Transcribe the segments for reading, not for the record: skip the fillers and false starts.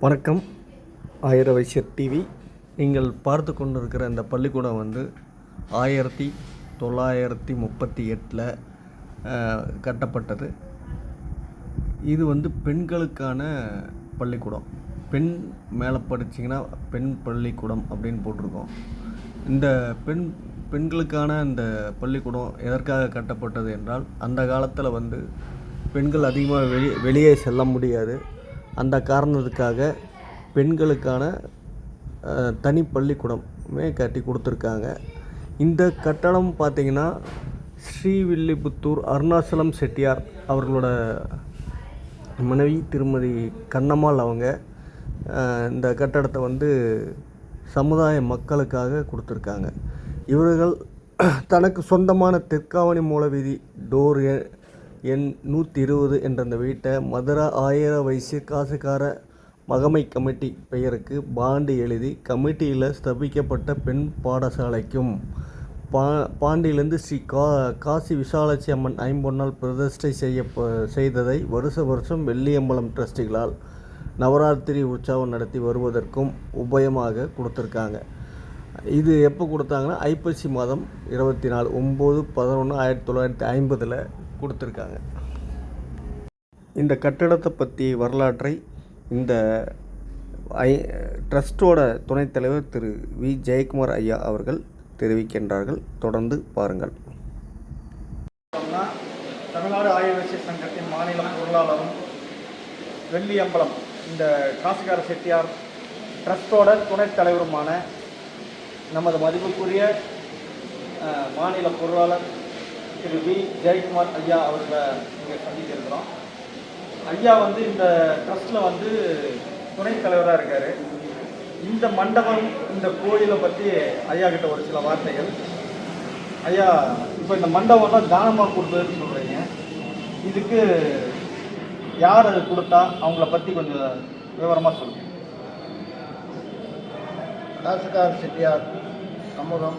வணக்கம். ஆயிர வைசியர் டிவி. நீங்கள் பார்த்து கொண்டிருக்கிற இந்த பள்ளிக்கூடம் 1938 கட்டப்பட்டது. இது பெண்களுக்கான பள்ளிக்கூடம். பெண் மேலே படிச்சிங்கன்னா பெண் பள்ளிக்கூடம் அப்படின்னு போட்டிருக்கோம். இந்த பெண்களுக்கான இந்த பள்ளிக்கூடம் எதற்காக கட்டப்பட்டது என்றால், அந்த காலத்தில் பெண்கள் அதிகமாக வெளியே செல்ல முடியாது. அந்த காரணத்துக்காக பெண்களுக்கான தனி பள்ளிக்கூடமே கட்டி கொடுத்துருக்காங்க. இந்த கட்டடம் பார்த்திங்கன்னா ஸ்ரீவில்லிபுத்தூர் அருணாச்சலம் செட்டியார் அவர்களோட மனைவி திருமதி கண்ணம்மாள் அவங்க இந்த கட்டடத்தை சமுதாய மக்களுக்காக கொடுத்துருக்காங்க. இவர்கள் தனக்கு சொந்தமான தெற்காவணி மூலவீதி டோர் எண் 120 என்ற அந்த வீட்டை மதுரா ஆயிர வைசிய காசுக்கார மகமை கமிட்டி பெயருக்கு பாண்டு எழுதி கமிட்டியில் ஸ்தாபிக்கப்பட்ட பெண் பாடசாலைக்கும் பாண்டியிலிருந்து ஸ்ரீ காசி விசாலாட்சி அம்மன் ஐம்பொன்னால் பிரதிஷ்டை செய்ததை வருஷம் வெள்ளியம்பலம் ட்ரஸ்டிகளால் நவராத்திரி உற்சவம் நடத்தி வருவதற்கும் உபயமாக கொடுத்துருக்காங்க. இது எப்போ கொடுத்தாங்கன்னா ஐப்பசி மாதம் 24 9/11/1950 கொடுத்துருக்காங்க. இந்த கட்டடத்தை பற்றி வரலாற்றை இந்த ட்ரஸ்டோட துணைத் தலைவர் திரு வி ஜெயக்குமார் ஐயா அவர்கள் தெரிவிக்கின்றார்கள். தொடர்ந்து பாருங்கள். தமிழ்நாடு ஆயுர் வைசிய சங்கத்தின் மாநில பொருளாளரும் வெள்ளியம்பலம் இந்த காசுக்கார செட்டியார் ட்ரஸ்டோட துணைத் தலைவருமான நமது மதிப்புக்குரிய மாநில பொருளாளர் திரு வி ஜெயக்குமார் ஐயா அவர்களை இங்கே சந்தித்திருக்கிறோம். ஐயா இந்த ட்ரஸ்ட்டில் துணைத் தலைவராக இருக்கார். இந்த மண்டபம், இந்த கோயிலை பற்றி ஐயா கிட்ட ஒரு சில வார்த்தைகள். ஐயா, இப்போ இந்த மண்டபம்லாம் தானமாக கொடுத்ததுன்னு சொல்கிறீங்க. இதுக்கு யார் அது கொடுத்தா, அவங்கள பற்றி கொஞ்சம் விவரமாக சொல்லுங்கள். காசுக்கார செட்டியார் சமூகம்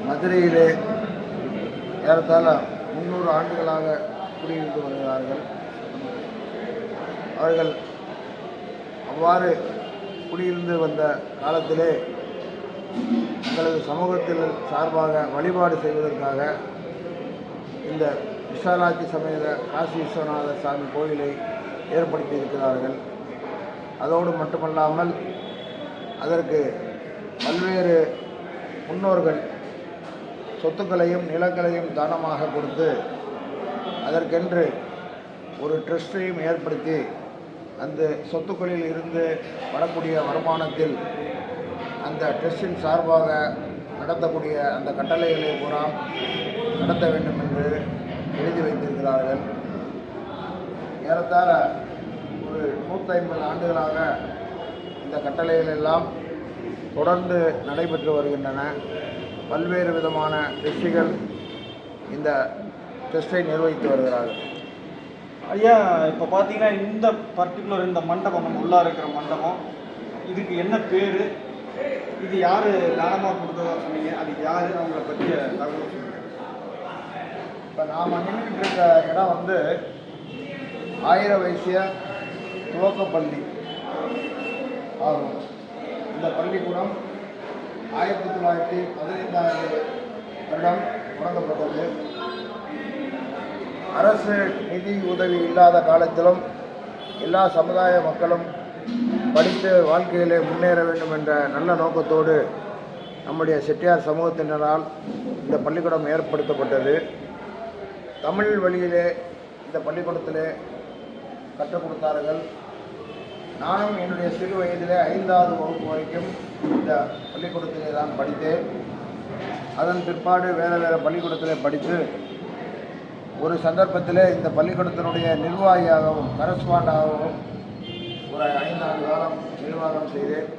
மதுரையிலே ஏறத்தாழ 300 ஆண்டுகளாக குடியிருந்து வருகிறார்கள். அவர்கள் அவ்வாறு குடியிருந்து வந்த காலத்திலே எங்களது சமூகத்தில் சார்பாக வழிபாடு செய்வதற்காக இந்த விசாலாட்சி சமேத காசி விஸ்வநாத சாமி கோயிலை ஏற்படுத்தி இருக்கிறார்கள். அதோடு மட்டுமல்லாமல் அதற்கு பல்வேறு முன்னோர்கள் சொத்துக்களையும் நிலங்களையும் தானமாக கொடுத்து அதற்கென்று ஒரு ட்ரஸ்டையும் ஏற்படுத்தி அந்த சொத்துக்களில் இருந்து வரக்கூடிய வருமானத்தில் அந்த ட்ரஸ்டின் சார்பாக நடத்தக்கூடிய அந்த கட்டளைகளை பூரா நடத்த வேண்டும் என்று எழுதி வைத்திருக்கிறார்கள். ஏறத்தாழ ஒரு 150 ஆண்டுகளாக இந்த கட்டளைகள் எல்லாம் தொடர்ந்து நடைபெற்று வருகின்றன. பல்வேறு விதமான ட்ரஸ்டிகள் இந்த ட்ரஸ்டை நிர்வகித்து வருகிறார்கள். ஐயா, இப்போ பார்த்தீங்கன்னா இந்த பர்டிகுலர் இந்த மண்டபம், நம்ம உள்ளே இருக்கிற மண்டபம், இதுக்கு என்ன பேர், இது யார் தானமாக கொடுத்ததா சொன்னீங்க, அது யார், அவங்கள பற்றிய தகவல் சொல்லுங்கள். இப்போ நாம் நின்றுட்டு இருக்க இடம் ஆயிர வைசிய துவக்கப்பள்ளி ஆகும். இந்த பள்ளிக்கூடம் 1915 வருடம் தொடங்கப்பட்டது. அரசு நிதி உதவி இல்லாத காலத்திலும் எல்லா சமுதாய மக்களும் படித்து வாழ்க்கையிலே முன்னேற வேண்டும் என்ற நல்ல நோக்கத்தோடு நம்முடைய செட்டியார் சமூகத்தினரால் இந்த பள்ளிக்கூடம் ஏற்படுத்தப்பட்டது. தமிழ் வழியிலே இந்த பள்ளிக்கூடத்திலே கற்றுக் கொடுத்தார்கள். நானும் என்னுடைய சிறு வயதிலே 5வது வகுப்பு வரைக்கும் இந்த பள்ளிக்கூடத்திலே தான் படித்தேன். அதன் பிற்பாடு வேறு பள்ளிக்கூடத்திலே படித்து ஒரு சந்தர்ப்பத்திலே இந்த பள்ளிக்கூடத்தினுடைய நிர்வாகியாகவும் கரஸ்பாண்டாகவும் ஒரு 5 ஆண்டு காலம் நிர்வாகம் செய்தேன்.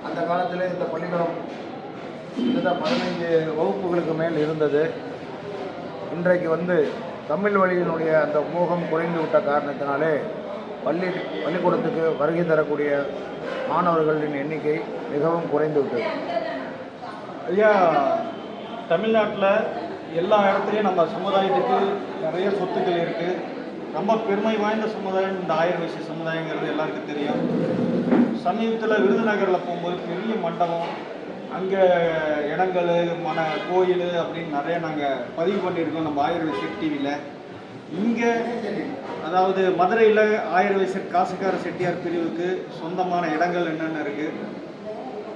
அந்த காலத்திலே இந்த பள்ளிக்கூடம் கிட்டத்தட்ட 15 வகுப்புகளுக்கு மேல் இருந்தது. இன்றைக்கு தமிழ் வழியினுடைய அந்த மோகம் குறைந்து விட்ட காரணத்தினாலே பள்ளிக்கூடத்துக்கு வருகை தரக்கூடிய மாணவர்களின் எண்ணிக்கை மிகவும் குறைந்து விட்டது. ஐயா, தமிழ்நாட்டில் எல்லா இடத்துலையும் நம்ம சமுதாயத்துக்கு நிறைய சொத்துக்கள் இருக்குது. ரொம்ப பெருமை வாய்ந்த சமுதாயம் இந்த ஆயிரம் வயசு சமுதாயங்கிறது எல்லாருக்கும் தெரியும். சமீபத்தில் விருதுநகரில் போகும்போது பெரிய மண்டபம், அங்கே இடங்கள், கோயில் அப்படின்னு நிறைய நாங்கள் பதிவு பண்ணியிருக்கோம் நம்ம ஆயிரம் வயசு டிவியில். இங்கே அதாவது மதுரையில் ஆயிரம் வயசு காசுக்கார செட்டியார் பிரிவுக்கு சொந்தமான இடங்கள் என்னென்ன இருக்குது,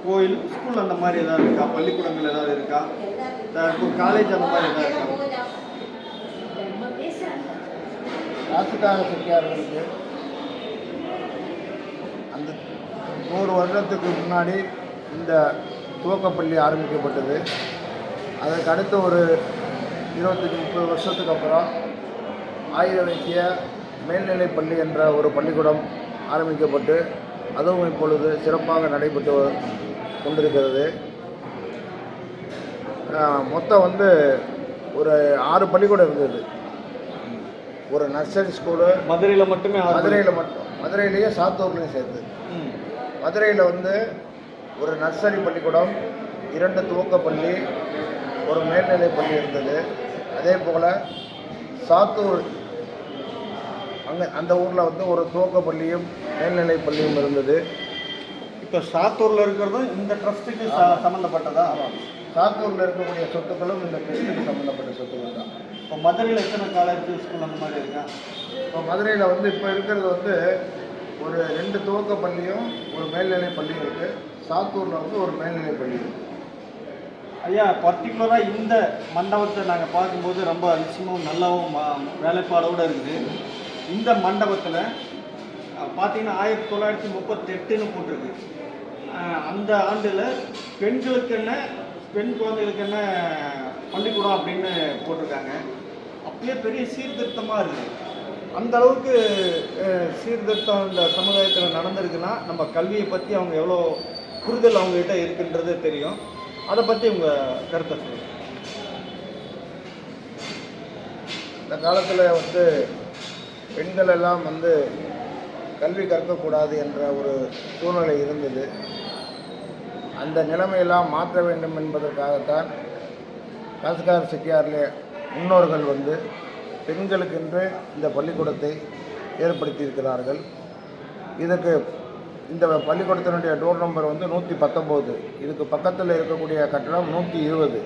கோயில், ஸ்கூல் அந்த மாதிரி ஏதாவது இருக்கா, பள்ளிக்கூடங்கள் ஏதாவது இருக்கா, காலேஜ் அந்த மாதிரி ஏதாவது இருக்கா? காசுக்கார செட்டியார்களுக்கு அந்த 100 வருடத்துக்கு முன்னாடி இந்த துவக்கப்பள்ளி ஆரம்பிக்கப்பட்டது. அதற்கு அடுத்து ஒரு 25-30 வருஷத்துக்கு அப்புறம் ஆயிரம் வைத்திய மேல்நிலைப்பள்ளி என்ற ஒரு பள்ளிக்கூடம் ஆரம்பிக்கப்பட்டு அதுவும் இப்பொழுது சிறப்பாக நடைபெற்று கொண்டிருக்கிறது. மொத்தம் ஒரு 6 பள்ளிக்கூடம் இருந்தது. ஒரு நர்சரி ஸ்கூலு மதுரையில் மட்டுமே, மதுரையிலேயே சாத்தூர்லையும் சேர்த்து. மதுரையில் ஒரு நர்சரி பள்ளிக்கூடம், 2 துவக்கப்பள்ளி, ஒரு மேல்நிலைப்பள்ளி இருந்தது. அதே போல் சாத்தூர் அந்த ஊரில் ஒரு துவக்கப்பள்ளியும் மேல்நிலைப்பள்ளியும் இருந்தது. இப்போ சாத்தூரில் இருக்கிறதும் இந்த ட்ரஸ்ட்டுக்கு சம்மந்தப்பட்டதா? சாத்தூரில் இருக்கக்கூடிய சொத்துக்களும் இந்த ட்ரஸ்ட்டுக்கு சம்மந்தப்பட்ட சொத்துக்கள் தான். இப்போ மதுரையில் எத்தனை காலேஜ், ஸ்கூல் அந்த மாதிரி இருக்கா? இப்போ மதுரையில் இப்போ இருக்கிறது ஒரு 2 துவக்கப்பள்ளியும் ஒரு மேல்நிலைப்பள்ளியும் இருக்குது. சாத்தூரில் ஒரு மேல்நிலைப்பள்ளி இருக்குது. ஐயா, பர்டிகுலராக இந்த மண்டபத்தை நாங்கள் பார்க்கும்போது ரொம்ப அதிசயமும் நல்லாவும் வேலைப்பாடோடு இருக்குது. இந்த மண்டபத்தில் பார்த்தீங்கன்னா 1938ன்னு போட்டிருக்கு. அந்த ஆண்டில் பெண் குழந்தைகளுக்கு என்ன பள்ளிக்கூடம் அப்படின்னு போட்டிருக்காங்க. அப்படியே பெரிய சீர்திருத்தமாக இருக்குது. அந்த அளவுக்கு சீர்திருத்தம் இந்த சமுதாயத்தில் நடந்திருக்குன்னா நம்ம கல்வியை பற்றி அவங்க எவ்வளோ புரிதல் அவங்ககிட்ட இருக்குன்றது தெரியும். அதை பற்றி உங்கள் கருத்தை சொல்லுங்கள். இந்த காலத்தில் பெண்கள் எல்லாம் கல்வி கற்கக்கூடாது என்ற ஒரு சூழ்நிலை இருந்தது. அந்த நிலைமையெல்லாம் மாற்ற வேண்டும் என்பதற்காகத்தான் காசுக்கார செட்டியாரில் முன்னோர்கள் பெண்களுக்கென்று இந்த பள்ளிக்கூடத்தை ஏற்படுத்தியிருக்கிறார்கள். இதற்கு இந்த பள்ளிக்கூடத்தினுடைய டோர் நம்பர் 119. இதுக்கு பக்கத்தில் இருக்கக்கூடிய கட்டடம் 120.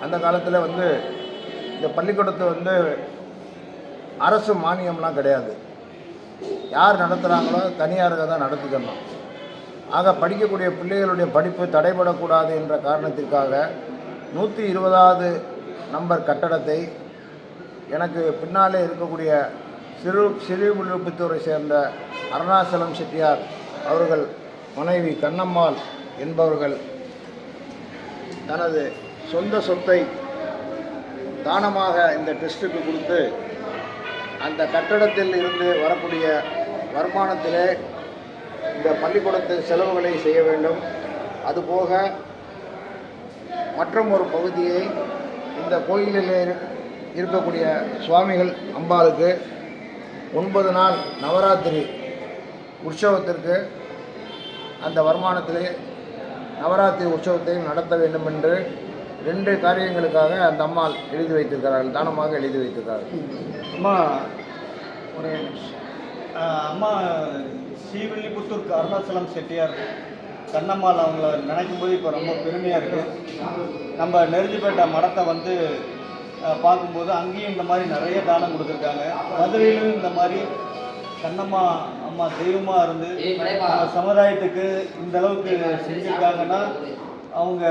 அந்த காலத்தில் இந்த பள்ளிக்கூடத்தை அரசு மானியம்லாம் கிடையாது. யார் நடத்துகிறாங்களோ தனியாருக்கு தான் நடத்திக்கணும். ஆக படிக்கக்கூடிய பிள்ளைகளுடைய படிப்பு தடைபடக்கூடாது என்ற காரணத்திற்காக 120வது நம்பர் கட்டடத்தை எனக்கு பின்னாலே இருக்கக்கூடிய சிறுவிழுப்புத்தூரை சேர்ந்த அருணாசலம் செட்டியார் அவர்கள் மனைவி கண்ணம்மாள் என்பவர்கள் தனது சொந்த சொத்தை தானமாக இந்த ட்ரஸ்ட்டுக்கு கொடுத்து அந்த கட்டடத்தில் இருந்து வரக்கூடிய வருமானத்திலே இந்த பள்ளிக்கூடத்தில் செலவுகளை செய்ய வேண்டும். அதுபோக மற்றும் ஒரு பகுதியை இந்த கோயிலில் இருக்கக்கூடிய சுவாமிகள் அம்பாளுக்கு 9 நாள் நவராத்திரி உற்சவத்திற்கு அந்த வருமானத்திலே நவராத்திரி உற்சவத்தையும் நடத்த வேண்டும் என்று 2 காரியங்களுக்காக அந்த அம்மாள் எழுதி வைத்திருக்கிறார்கள், தானமாக எழுதி வைத்திருக்கிறார்கள். அம்மா அம்மா ஸ்ரீவில்லிபுத்தூர் அருணாசலம் செட்டியார் கண்ணம்மாள் அவங்கள நினைக்கும் போது இப்போ ரொம்ப பெருமையாக இருக்குது. நம்ம நெருஞ்சிப்பேட்டை மடத்தை பார்க்கும்போது அங்கேயும் இந்த மாதிரி நிறைய தானம் கொடுத்துருக்காங்க. மதுரையிலும் இந்த மாதிரி கண்ணம்மா அம்மா தெய்வமாக இருந்து சமுதாயத்துக்கு இந்த அளவுக்கு செஞ்சுருக்காங்கன்னா அவங்க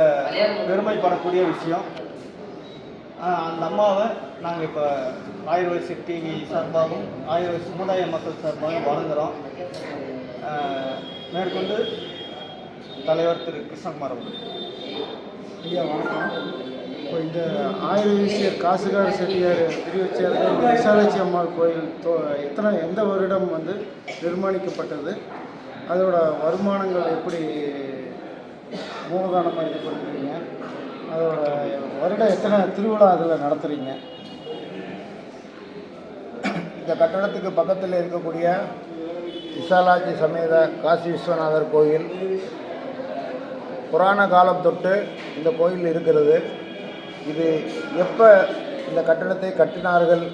பெருமைப்படக்கூடிய விஷயம். அந்த அம்மாவை நாங்கள் இப்போ ஆயிரம் வயசு டிவி சார்பாகவும் ஆயிரம் வயசு சமுதாய மக்கள் சார்பாகவும் வழங்குகிறோம். மேற்கொண்டு தலைவர் திரு கிருஷ்ணகுமார் அவர்கள். ஐயா வணக்கம். இப்போ இந்த ஆயிரம் வயசு காசுக்கார செட்டியார் திருவச்சேர்ந்த விசாலாட்சி அம்மாள் கோயில் எந்த வருடம் நிர்மாணிக்கப்பட்டது, அதோட வருமானங்கள் எப்படி மூலதானமாக இது பண்ணுறீங்க, அதோட வருடம் எத்தனை திருவிழா அதில் நடத்துகிறீங்க? இந்த கட்டடத்துக்கு பக்கத்தில் இருக்கக்கூடிய விசாலாட்சி சமேத காசி விஸ்வநாதர் கோயில் புராண காலம் தொட்டு இந்த கோயில் இருக்கிறது. இது எப்போ இந்த கட்டடத்தை கட்டினார்கள்,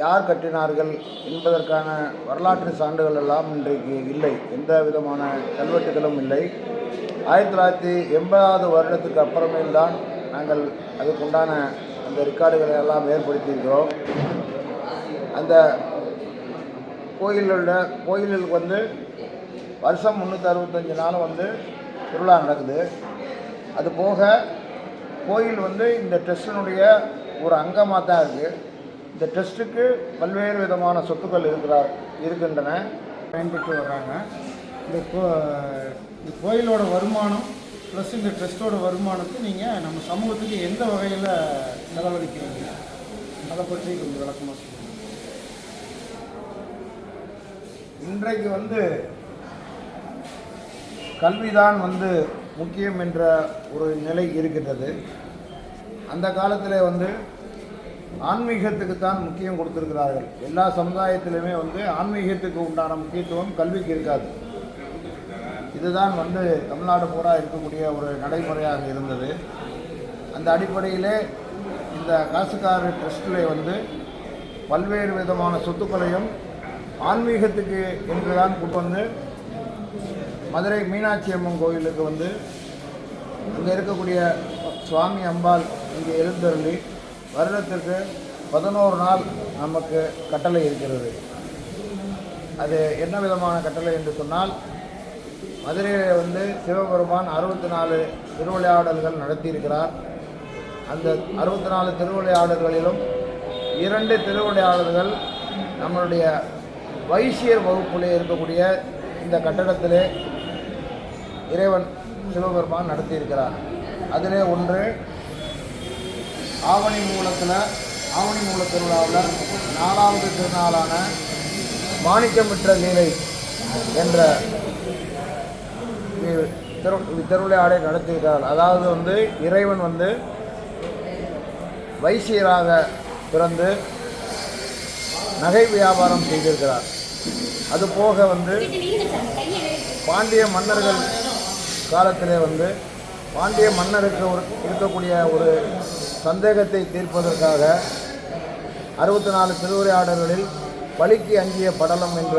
யார் கட்டினார்கள் என்பதற்கான வரலாற்று சான்றுகள் எல்லாம் இன்றைக்கு இல்லை. எந்த விதமான கல்வெட்டுகளும் இல்லை. 1980வது வருடத்துக்கு அப்புறமேல்தான் நாங்கள் அதுக்குண்டான அந்த ரெக்கார்டுகளை எல்லாம் ஏற்படுத்தியிருக்கிறோம். அந்த கோயிலுக்கு வந்து வருஷம் 365 நாளும் வந்து திருவிழா நடக்குது. அது போக கோயில் வந்து இந்த ட்ரஸ்டினுடைய ஒரு அங்கமாக தான் இருக்குது. இந்த ட்ரஸ்ட்டுக்கு பல்வேறு விதமான சொத்துக்கள் இருக்கின்றன, பயன்பட்டு வர்றாங்க. இந்த கோயிலோட வருமானம் ப்ளஸ் இந்த ட்ரஸ்ட்டோட வருமானத்தை நீங்கள் நம்ம சமூகத்துக்கு எந்த வகையில் செலவழிக்கிறீங்க, அதை பற்றி கொஞ்சம் விளக்கமாக சொல்லுங்கள். இன்றைக்கு வந்து கல்விதான் வந்து முக்கியம் என்ற ஒரு நிலை இருக்கின்றது. அந்த காலத்தில் வந்து ஆன்மீகத்துக்கு தான் முக்கியம் கொடுத்துருக்கிறார்கள். எல்லா சமுதாயத்திலுமே வந்து ஆன்மீகத்துக்கு உண்டான முக்கியத்துவம் கல்விக்கு இருக்காது. இதுதான் வந்து தமிழ்நாடு பூரா இருக்கக்கூடிய ஒரு நடைமுறையாக இருந்தது. அந்த அடிப்படையிலே இந்த காசுக்கார ட்ரஸ்ட்டில் வந்து பல்வேறு விதமான சொத்துக்களையும் ஆன்மீகத்துக்கு என்று தான் கொண்டு வந்து மதுரை மீனாட்சி அம்மன் கோயிலுக்கு வந்து இங்கே இருக்கக்கூடிய சுவாமி அம்பாள் இங்கே எழுந்தருளி வருடத்திற்கு 11 நாள் நமக்கு கட்டளை இருக்கிறது. அது என்ன விதமான கட்டளை என்று சொன்னால், மதுரையில் வந்து சிவபெருமான் 64 திருவிளையாடல்கள் நடத்தியிருக்கிறார். அந்த 64 திருவிளையாடல்களிலும் 2 திருவிளையாடல்கள் நம்மளுடைய வைசியர் வகுப்பிலே இருக்கக்கூடிய இந்த கட்டடத்திலே இறைவன் சிவபெருமான் நடத்தியிருக்கிறார். அதிலே ஒன்று ஆவணி மூல திருவிழாவில் 4வது திருநாளான மாணிக்கமிற்ற லீலை என்ற திருவிளையாடை நடத்தியிருக்கிறார். அதாவது வந்து இறைவன் வந்து வைசியராக பிறந்து நகை வியாபாரம் செய்திருக்கிறார். அதுபோக வந்து பாண்டிய மன்னர்கள் காலத்திலே வந்து பாண்டிய மன்னருக்கு இருக்கக்கூடிய ஒரு சந்தேகத்தை தீர்ப்பதற்காக 64 திருவிளையாடல்களில் பலிக்கு அஞ்சிய படலம் என்ற